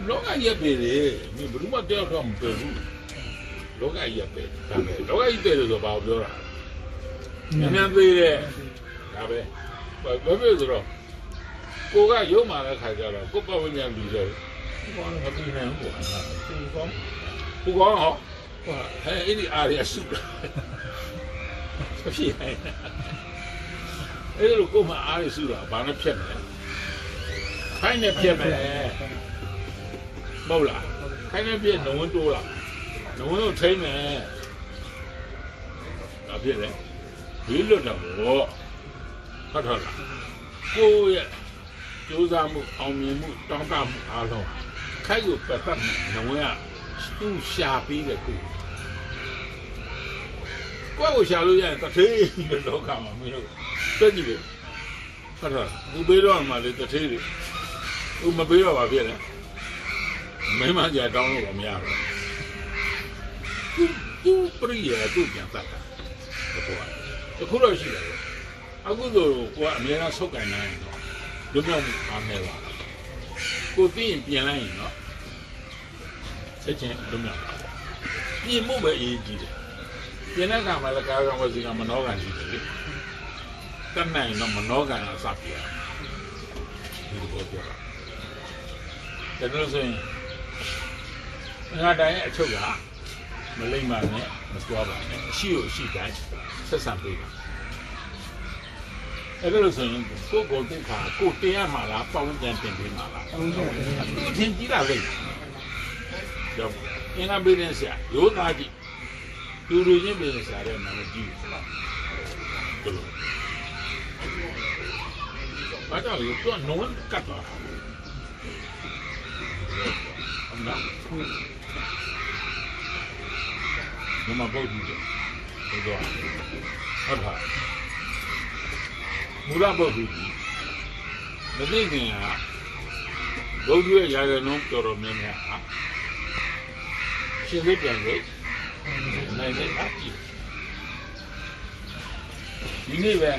[SPEAKER 1] လောကရက်ပဲလေဘယ်သူမှတယောက်တော့မပဲဘူးလောကရက်ပဲဒါပဲလောကရက်ပဲလို့ဆိုဘာပြောတာမြန်သေးတယ်ဒါပဲဘာပဲဆိုတော့ကိုကရုံမာတဲ့ခါကျတော့ကိုပတ်ဝန်းကျင်လူတွေဒီကောင်ကမပြင်းနိုင်ဘူးကွာဒီကောင်ဟိုဟဲ့အဲ့ဒီအားရစုတာဖြစ်နေအဲ့လိုကိုမအားရစုတာဘာနဲ့ဖြတ်မလဲခိုင်းနဲ့ဖြတ်မယ်မဟုတ်လားခိုင်းနဲ့ဖြတ်နှုံးတိုးလားနှုံးကိုထိမ့်မယ်ဒါဖြစ်လေဒီလွတ်တော့ဟုတ်လားကိုရဲ့ကျိုးစားမှုအောင်မြင်မှုတောင်းတမှုအားလုံးခိုက်ကိုပတ်သက်နှုံးရသူ့ရှာပေးတဲ့ကိုကိုရှာလို့ရတယ်တထေးလို့လောကမှာမင်းတို့တွက်ကြည့်လေဟုတ်လားသူပေးတော့မှလေတထေးတွေသူမပေးတော့ပါဖြစ်လေမင်းမကြာတောင်းလို့မရဘူးသူပရိယာသူပြန်တတ်တာအခုတော့ရှိတယ်အခုဆိုကိုကအများအားဆုတ်ကန်နိုင်တော့လွတ်မြောက်မှုအားနေပါကိုသိရင်ပြန်လိုက်ရင်တော့ဆက်ချင်းလွတ်မြောက်ပြင်မှုပဲအရေးကြီးတယ်ပြင်တဲ့ကံမှာလည်းကာကံဝစီကမနောကံရှိတယ်လေတတ်နိုင်တော့မနောကံအစပြရဒီလိုပြောတာဒါလို့ဆိုရင်ငါတိုင်းရဲ့အချုပ်ကမလိမ့်ပါနဲ့မစွာပါနဲ့အရှိကိုအရှိတိုင်းဆက်ဆံပေးပါအဲ့ဒါလို့ဆိုရင်ကိုကိုသိခါကိုတင်ရမှာလားပေါင်းပြန်တင်ပေးမှာလားသူထင်ကြည့်တာလေတော့အင်္ဂါပေးတဲ့ဆရာရိုးသားကြည့်သူလူချင်းပေးတဲ့ဆရာတဲ့နာမကြည့်ဘူးဘာကြောင့်လဲသူကနုံးကတ်သွားဟုတ်လားဘယ်မှာပုတ်ကြည့်တယ်ဟုတ်တော့ဟုတ်ပါမူလပုတ်ကြည့်မသိခင်ကဘုရားရဲ့ရာဇလုံးတော်တော်များများဟာရှင်သိပြန်လို့နိုင်တဲ့အကြည့်ဒီနေ့ပဲ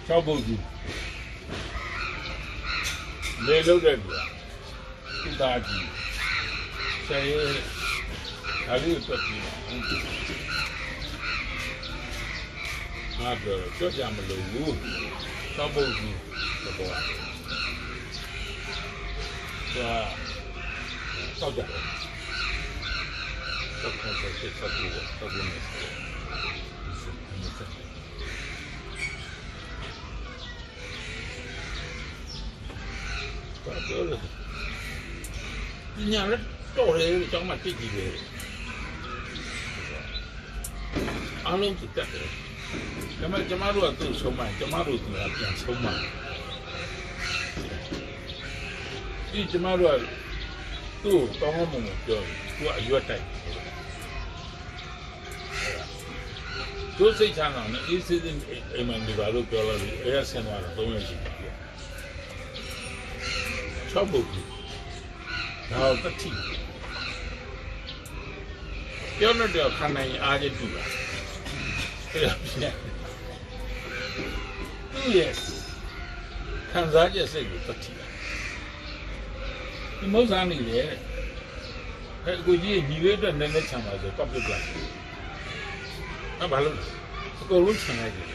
[SPEAKER 1] ၆ပုတ်ကြည့်လေလို့တဲ့ကွာသူသားကြည့်ဆယ်ရဲဒါလေးတွက်ကြည့်ငါပြောကြောက်ကြမလို့ဘူး၆ပုတ်ကြည့်သဘောဆောက်ကြတယ်ဆောက်ဆက်ဆက်ဆောက်ဖို့ဆောက်နေတယ်ဘာလို့လဲညာလည်းတော်တယ်ကျောင်းမှာတိတ်ကြည့်တယ်အားလုံးတက်တယ်ကျမတို့ကသူ့ဆုံးမကျမတို့ကပြန်ဆုံးမဒီကျမတို့ကသူ့တောင်းမှမပြောသူကအရွက်တိုက်သူစိတ်ချမ်းသာနဲ့အေးစစ်စစ်အိမ်မှာနေပါလို့ပြောလို့အဲ့ဒါဆင်းသွားတာ3ရက်ရှိပြီ6ပုတ်ကြီးဒါတတိပြောတော့ခန္ဓာရင်အားချင်းတူတာအဲ့ဒါပြန်သူရဲ့ခံစားချက်စိတ်ကိုတတိဒီမုတ်စားနေတယ်အဲ့ကိုကြီးညီလေးအတွက်နည်းနည်းချမ်းပါဆိုကောက်ပြပြအဲ့ဘာလို့အကုန်လုံးချင်လိုက်တယ်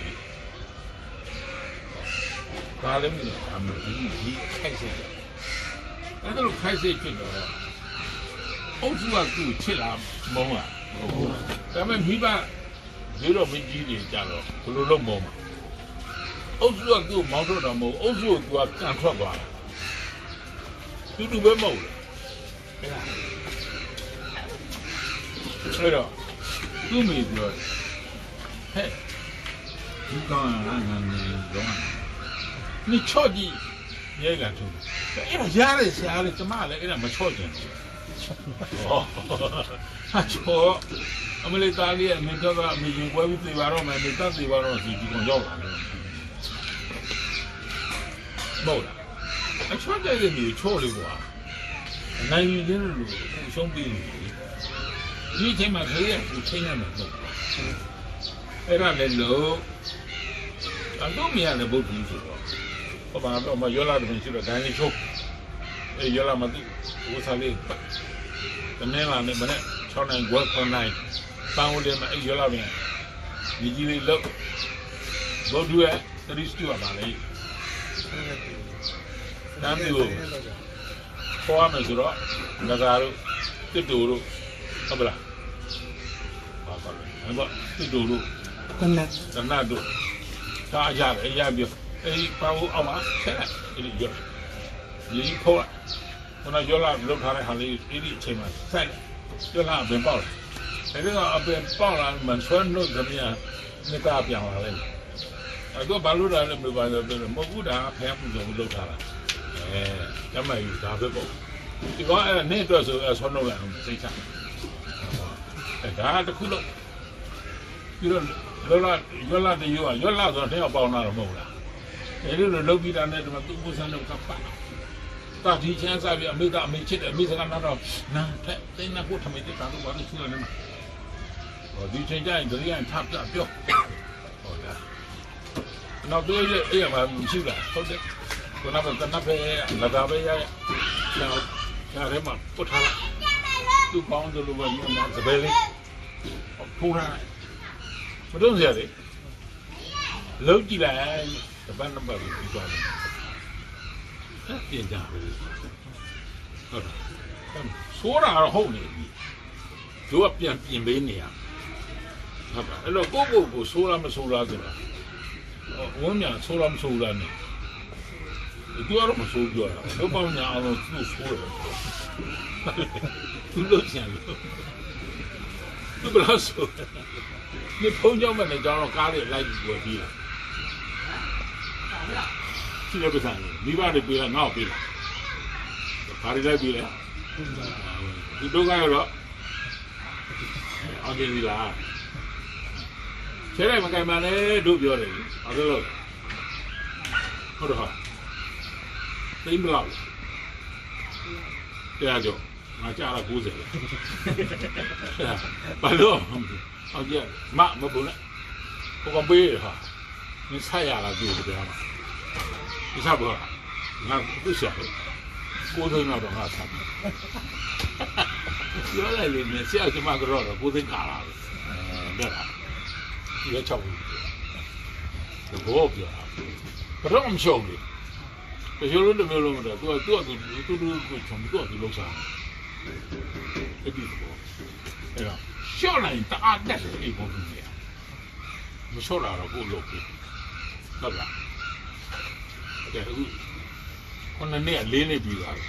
[SPEAKER 1] ဘာလဲမသိဘူးအမကြီးခိုက်စိတ်အဲ့ဒါလိုခိုက်စိတ်ဖြစ်တော့အုပ်စုကသူ့ချစ်လာမုန်းလာဒါပေမဲ့မိဘဇေရောမကြီးတွေကြတော့ဘယ်လိုလုပ်မုန်းမှာအုပ်စုကသူ့မောင်းတော့တော့မဟုတ်အုပ်စုကသူကကန်ထွက်သွားတာတူတူပဲမဟုတ်လား အဲ့တော့သူ့မိပြောဟဲ့ဒီကောင်ကငါငယ်တော့你超级也敢抽，哎呀，压的下来，怎么了？哎呀，没超进去。哦，他超，我们来打猎，没找到，没经过对吧？了，没打对吧？了，就光要了。没了，啊，超在这里超的过，南语的路互相比例，以前嘛，他也是天天的走，哎，那来路，俺都没俺来不平时。我把我们原来的东西了，赶紧抽。哎，原来嘛都我操嘞，等年了那么呢，朝南国靠南，帮我的嘛，哎原来边，你记得老，老多哎，这里是多少嘞？咱们有，花没收了，那个了，这多了，好不啦？好了，那个这多了，那多，大家的也别。哎，把我阿妈起来，一里叫，一跑了，我那叫他楼下来行里一里车嘛，晒了，叫他别报了，哎，这个别报了，门窗都怎么样？那大变化了，啊，都把楼上的没办法，没屋的还不怎么楼下了，哎，咱们有大别报，这个哎，那多少窗楼了，谁讲？哎，咱这苦了，有了楼上原来的有啊，原来说真要报那了没了。哎，这个老皮蛋那什么都不算那个办，大提前3月没打没吃的，没啥拿到，那他那锅他没得打都把它出来了嘛。哦，提前家这样差不多标，哦的，那多些哎呀嘛不去了，好的，我那边那边呀，像什么不差了，都帮着路吧，用那这边的，突然，不懂些的，老起来。ဘာနံပါတ်ကိုပြောတယ်။ပြင်ကြပြီ။ဟုတ်တယ်။ဆိုးတာတော့ဟုတ်နေပြီ။သူကပြန်ပြင်ပေးနေရ။ဟုတ်ပါ။အဲ့တော့ကိုဆိုးလားမဆိုးလားဆိုတာ။ဝန်းမြန်ဆိုးလားမဆိုးလားနဲ့။သူကတော့မဆိုးပြောတာ။လောပေါင်းညာအောင်သူ့ဆိုးတယ်။သူလို့ချင်လို့။သူဘယ်လိုဆိုး။ဒီဖုန်းကြောင့်မနဲ့ကြောင်းတော့ကားလေးလိုက်ပြီးပြောပြီးလား။ရှိရပါစားမိဘတွေပြေးလာငါ့ကိုပြေးလာဘာတွေလိုက်ပြေးလဲဒီတော့ကတော့အော်ဒီလားဆဲလိုက်မကင်မနဲ့တို့ပြောတယ်ဘာလို့လဲဟုတ်တော့သိမလားတရားကြောငါကြားလာ90ဘာလို့အော်ကြမဘူးနဲ့ဟိုကပေးရဟာ你菜呀了就这样了，你差不多，你看不小，锅头那种啊差不多，原来里面现在就嘛个肉了，锅头干了，那啥，也差不多，不好不要，不这么小的，这小人都没有那么多，都全部都楼上，这地方，哎呀，小人大那是一公分的，没小人了不老的。ဟုတ်လားတဲ့အခု9နှစ်4နှစ်ပြီးသွားတယ်